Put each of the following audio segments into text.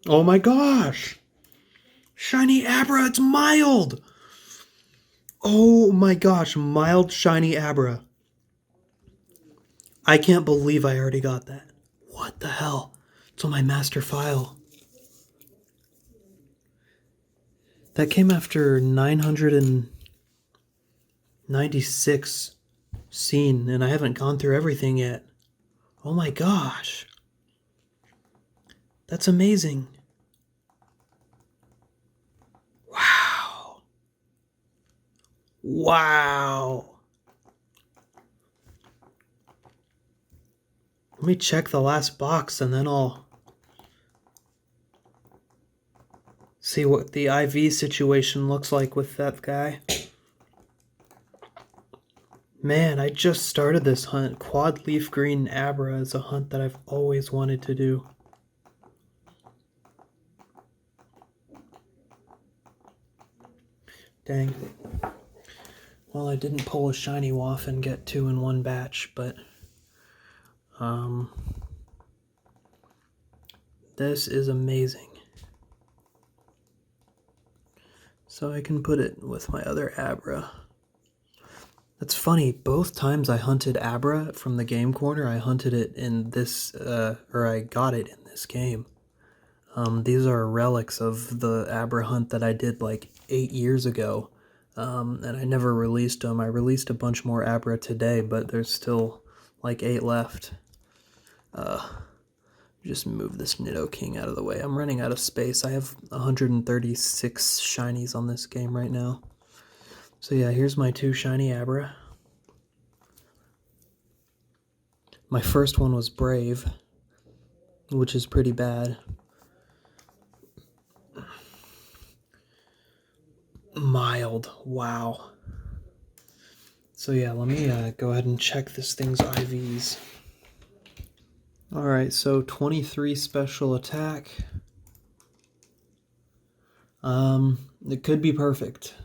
Oh my gosh! Shiny Abra, it's mild! Oh my gosh, mild shiny Abra. I can't believe I already got that. What the hell? It's on my master file. That came after 996 seen, and I haven't gone through everything yet. Oh my gosh. That's amazing. Wow. Wow. Let me check the last box and then I'll see what the IV situation looks like with that guy. Man, I just started this hunt. Quad LeafGreen Abra is a hunt that I've always wanted to do. Dang. Well, I didn't pull a shiny waff and get 2 in one batch, but this is amazing. So I can put it with my other Abra. That's funny, both times I hunted Abra from the game corner, I hunted it in this, or I got it in this game. These are relics of the Abra hunt that I did like 8 years ago, and I never released them. I released a bunch more Abra today, but there's still like 8 left. Just move this Nidoking out of the way. I'm running out of space. I have 136 shinies on this game right now. So yeah, here's my 2 shiny Abra. My first one was Brave, which is pretty bad. Mild, wow. So yeah, let me go ahead and check this thing's IVs. Alright, so 23 special attack. It could be perfect.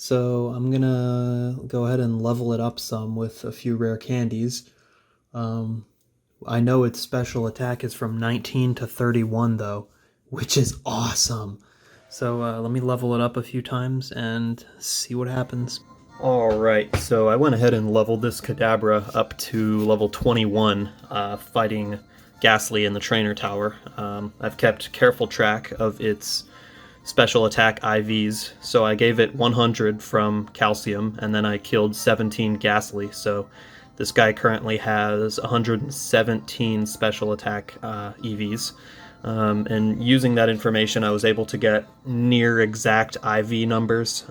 So I'm gonna go ahead and level it up some with a few rare candies. I know its special attack is from 19 to 31 though, which is awesome. So let me level it up a few times and see what happens. Alright, so I went ahead and leveled this Kadabra up to level 21, fighting Ghastly in the Trainer Tower. I've kept careful track of its special attack IVs, so I gave it 100 from Calcium, and then I killed 17 Ghastly, so this guy currently has 117 special attack EVs. And using that information, I was able to get near exact IV numbers.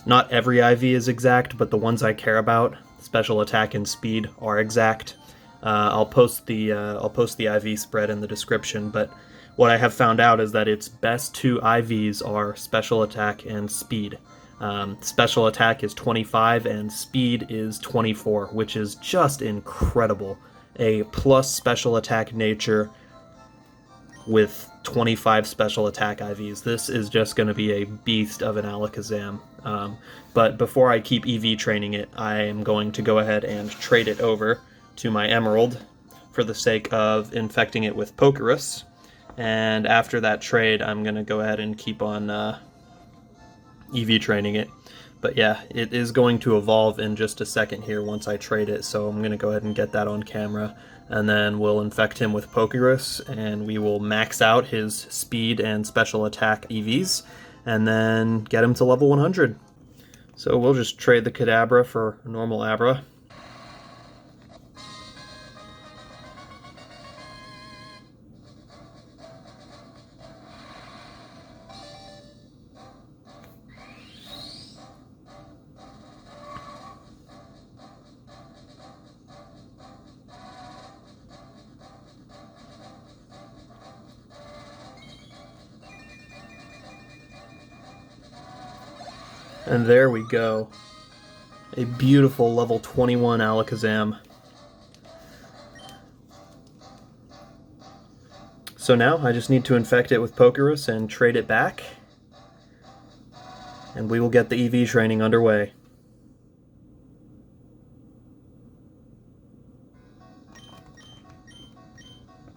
Not every IV is exact, but the ones I care about, special attack and speed, are exact. I'll post the IV spread in the description, but what I have found out is that its best 2 IVs are special attack and speed. Special attack is 25 and speed is 24, which is just incredible. A plus special attack nature with 25 special attack IVs. This is just going to be a beast of an Alakazam. But before I keep EV training it, I am going to go ahead and trade it over to my Emerald for the sake of infecting it with Pokerus. And after that trade, I'm going to go ahead and keep on EV training it. But yeah, it is going to evolve in just a second here once I trade it, so I'm going to go ahead and get that on camera. And then we'll infect him with Pokerus, and we will max out his speed and special attack EVs, and then get him to level 100. So we'll just trade the Kadabra for a normal Abra. And there we go. A beautiful level 21 Alakazam. So now I just need to infect it with Pokerus and trade it back. And we will get the EV training underway.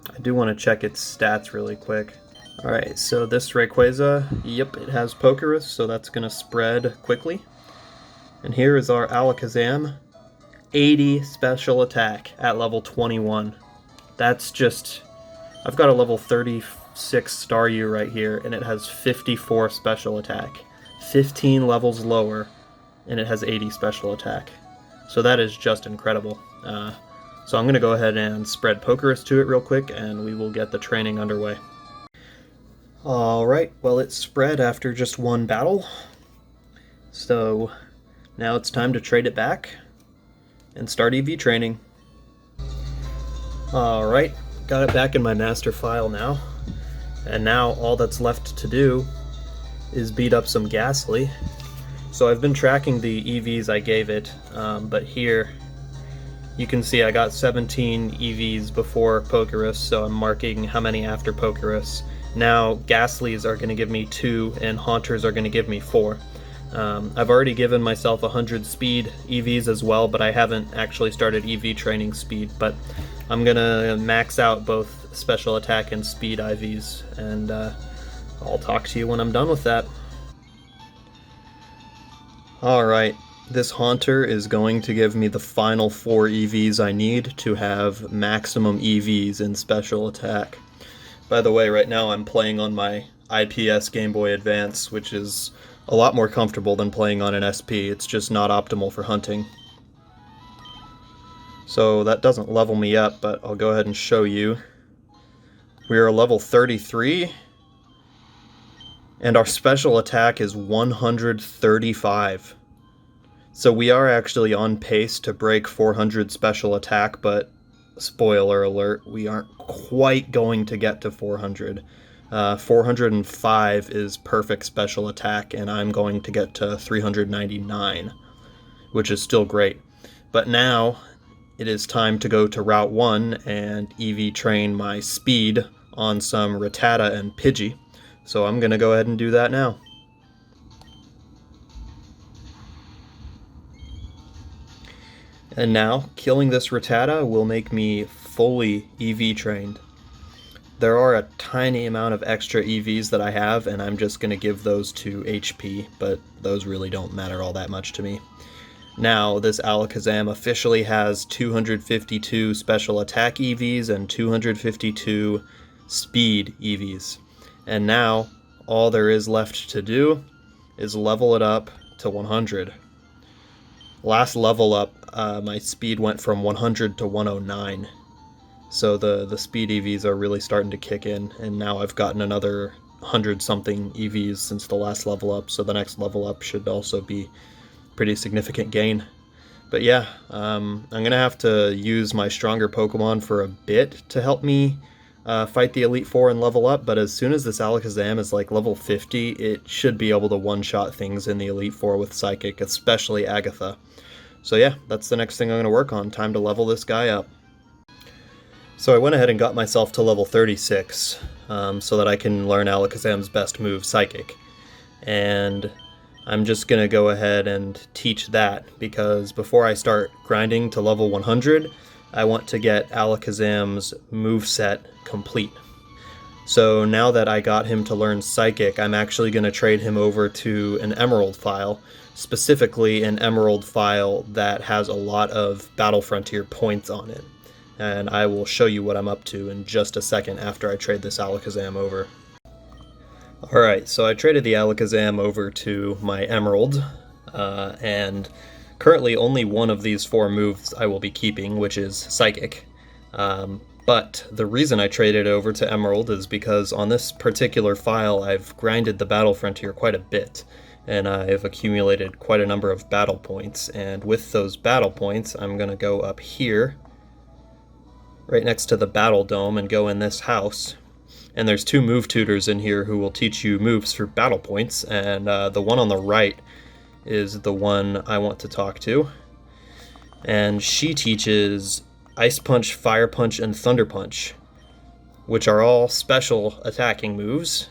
I do want to check its stats really quick. Alright, so this Rayquaza, yep, it has Pokerus, so that's going to spread quickly. And here is our Alakazam, 80 special attack at level 21. That's just... I've got a level 36 Staryu right here, and it has 54 special attack. 15 levels lower, and it has 80 special attack. So that is just incredible. So I'm going to go ahead and spread Pokerus to it real quick, and we will get the training underway. Alright, well it spread after just one battle, so now it's time to trade it back and start EV training. Alright, got it back in my master file now, and now all that's left to do is beat up some Ghastly. So I've been tracking the EVs I gave it, but here you can see I got 17 EVs before Pokerus, so I'm marking how many after Pokerus. Now Ghastlies are going to give me 2 and Haunters are going to give me 4. I've already given myself 100 speed EVs as well, but I haven't actually started EV training speed, but I'm going to max out both special attack and speed IVs, and I'll talk to you when I'm done with that. Alright, This Haunter is going to give me the final 4 EVs I need to have maximum EVs in special attack. By the way, right now I'm playing on my IPS Game Boy Advance, which is a lot more comfortable than playing on an SP. It's just not optimal for hunting. So that doesn't level me up, but I'll go ahead and show you. We are level 33, and our special attack is 135. So we are actually on pace to break 400 special attack, but spoiler alert, we aren't quite going to get to 400. 405 is perfect special attack, and I'm going to get to 399, which is still great. But now it is time to go to Route 1 and EV train my speed on some Rattata and Pidgey. So I'm going to go ahead and do that now. And now, killing this Rattata will make me fully EV trained. There are a tiny amount of extra EVs that I have, and I'm just going to give those to HP, but those really don't matter all that much to me. Now, this Alakazam officially has 252 special attack EVs and 252 speed EVs. And now, all there is left to do is level it up to 100. Last level up, my speed went from 100 to 109. So the speed EVs are really starting to kick in, and now I've gotten another 100-something EVs since the last level up, so the next level up should also be pretty significant gain. But yeah, I'm going to have to use my stronger Pokemon for a bit to help me fight the Elite Four and level up, but as soon as this Alakazam is like level 50, it should be able to one-shot things in the Elite Four with Psychic, especially Agatha. So yeah, that's the next thing I'm going to work on. Time to level this guy up. So I went ahead and got myself to level 36, so that I can learn Alakazam's best move, Psychic. And I'm just going to go ahead and teach that, because before I start grinding to level 100, I want to get Alakazam's moveset complete. So now that I got him to learn Psychic, I'm actually going to trade him over to an Emerald file, specifically an Emerald file that has a lot of Battle Frontier points on it. And I will show you what I'm up to in just a second after I trade this Alakazam over. Alright, so I traded the Alakazam over to my Emerald, and currently only one of these 4 moves I will be keeping, which is Psychic. But the reason I traded over to Emerald is because on this particular file I've grinded the Battle Frontier quite a bit, and I've accumulated quite a number of battle points, and with those battle points I'm going to go up here, right next to the Battle Dome, and go in this house. And there's 2 move tutors in here who will teach you moves for battle points, and the one on the right is the one I want to talk to. And she teaches Ice Punch, Fire Punch, and Thunder Punch, which are all special attacking moves,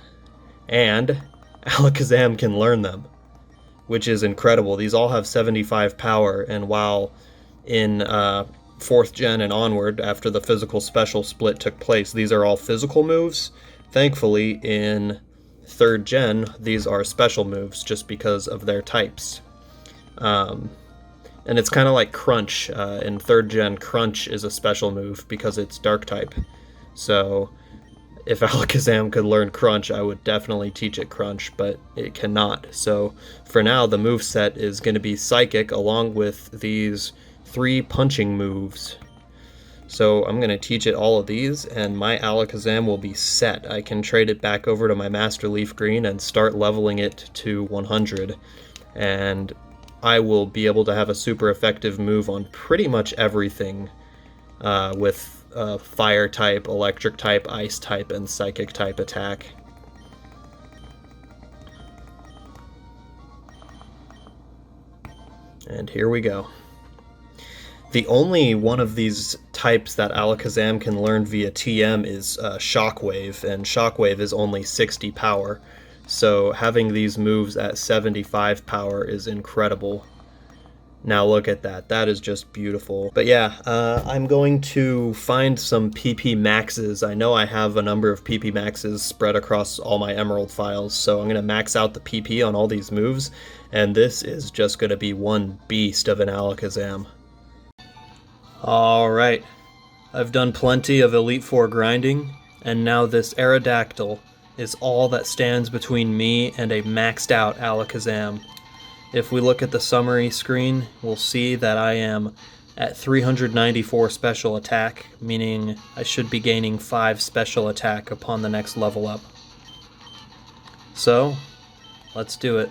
and Alakazam can learn them, which is incredible. These all have 75 power, and while in 4th gen and onward, after the physical special split took place, these are all physical moves. Thankfully, in 3rd gen, these are special moves just because of their types. And it's kind of like Crunch. In 3rd gen, Crunch is a special move because it's Dark type. So if Alakazam could learn Crunch, I would definitely teach it Crunch, but it cannot. So for now, the moveset is going to be Psychic along with these 3 punching moves. So I'm going to teach it all of these, and my Alakazam will be set. I can trade it back over to my Master LeafGreen and start leveling it to 100. And I will be able to have a super effective move on pretty much everything with Fire type, Electric type, Ice type, and Psychic type attack. And here we go. The only one of these types that Alakazam can learn via TM is Shockwave, and Shockwave is only 60 power, so having these moves at 75 power is incredible. Now look at that. That is just beautiful. But yeah, I'm going to find some PP maxes. I know I have a number of PP maxes spread across all my Emerald files, so I'm going to max out the PP on all these moves, and this is just going to be one beast of an Alakazam. Alright, I've done plenty of Elite Four grinding, and now this Aerodactyl is all that stands between me and a maxed out Alakazam. If we look at the summary screen, we'll see that I am at 394 special attack, meaning I should be gaining 5 special attack upon the next level up. So, let's do it.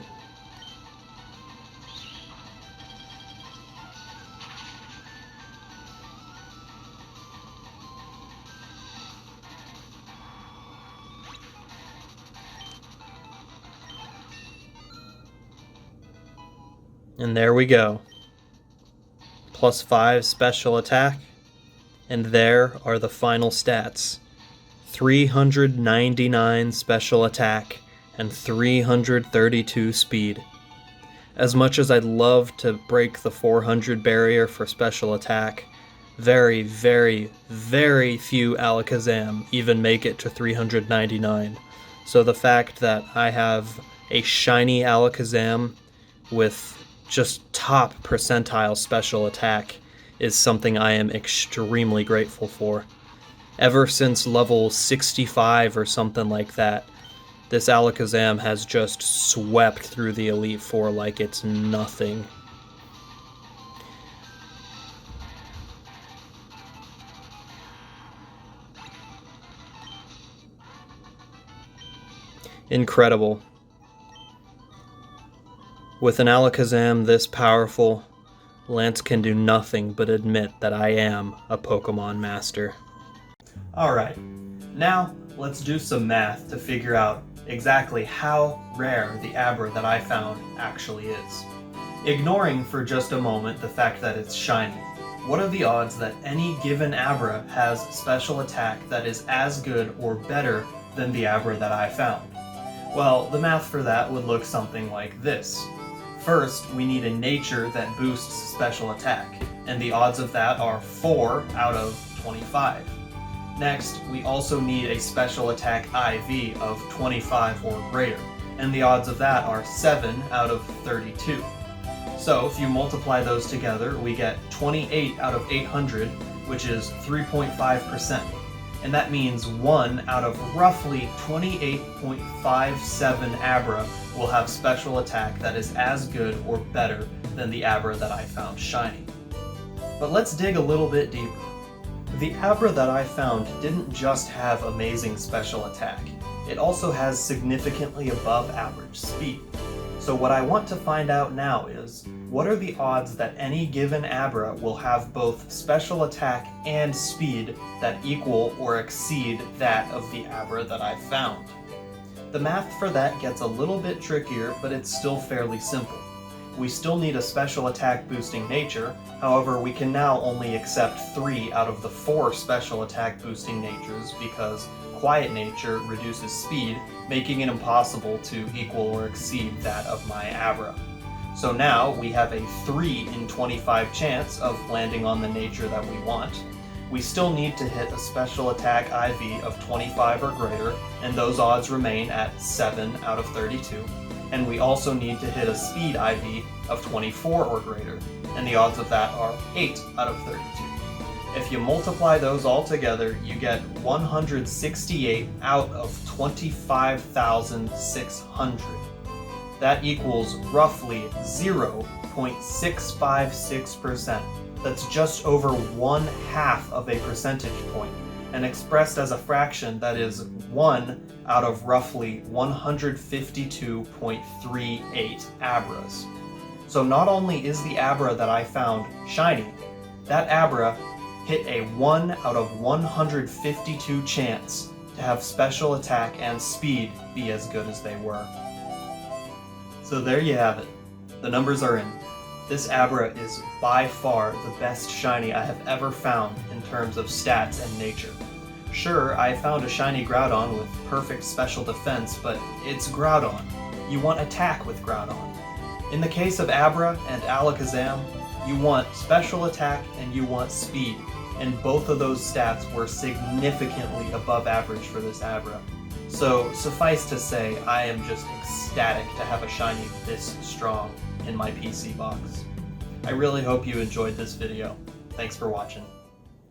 And there we go. Plus 5 special attack. And there are the final stats. 399 special attack and 332 speed. As much as I'd love to break the 400 barrier for special attack, very, very, very few Alakazam even make it to 399. So the fact that I have a shiny Alakazam with just top percentile special attack is something I am extremely grateful for. Ever since level 65 or something like that, this Alakazam has just swept through the Elite Four like it's nothing. Incredible. With an Alakazam this powerful, Lance can do nothing but admit that I am a Pokemon master. Alright, now let's do some math to figure out exactly how rare the Abra that I found actually is. Ignoring for just a moment the fact that it's shiny, what are the odds that any given Abra has special attack that is as good or better than the Abra that I found? Well, the math for that would look something like this. First, we need a nature that boosts special attack, and the odds of that are 4 out of 25. Next, we also need a special attack IV of 25 or greater, and the odds of that are 7 out of 32. So if you multiply those together, we get 28 out of 800, which is 3.5%. And that means 1 out of roughly 28.57 Abra will have special attack that is as good or better than the Abra that I found shiny. But let's dig a little bit deeper. The Abra that I found didn't just have amazing special attack, it also has significantly above average speed. So what I want to find out now is, what are the odds that any given Abra will have both special attack and speed that equal or exceed that of the Abra that I found? The math for that gets a little bit trickier, but it's still fairly simple. We still need a special attack boosting nature, however we can now only accept 3 out of the 4 special attack boosting natures because Quiet Nature reduces speed, making it impossible to equal or exceed that of my Abra. So now we have a 3 in 25 chance of landing on the nature that we want. We still need to hit a special attack IV of 25 or greater, and those odds remain at 7 out of 32. And we also need to hit a speed IV of 24 or greater, and the odds of that are 8 out of 32. If you multiply those all together, you get 168 out of 25,600. That equals roughly 0.656%. That's just over 1/2 of a percentage point, and expressed as a fraction, that is 1 out of roughly 152.38 Abras. So not only is the Abra that I found shiny, that Abra hit a 1 out of 152 chance to have special attack and speed be as good as they were. So there you have it. The numbers are in. This Abra is by far the best shiny I have ever found in terms of stats and nature. Sure, I found a shiny Groudon with perfect special defense, but it's Groudon. You want attack with Groudon. In the case of Abra and Alakazam, You want special attack and you want speed, and both of those stats were significantly above average for this Abra. So suffice to say, I am just ecstatic to have a shiny this strong in my PC box. I really hope you enjoyed this video. Thanks for watching.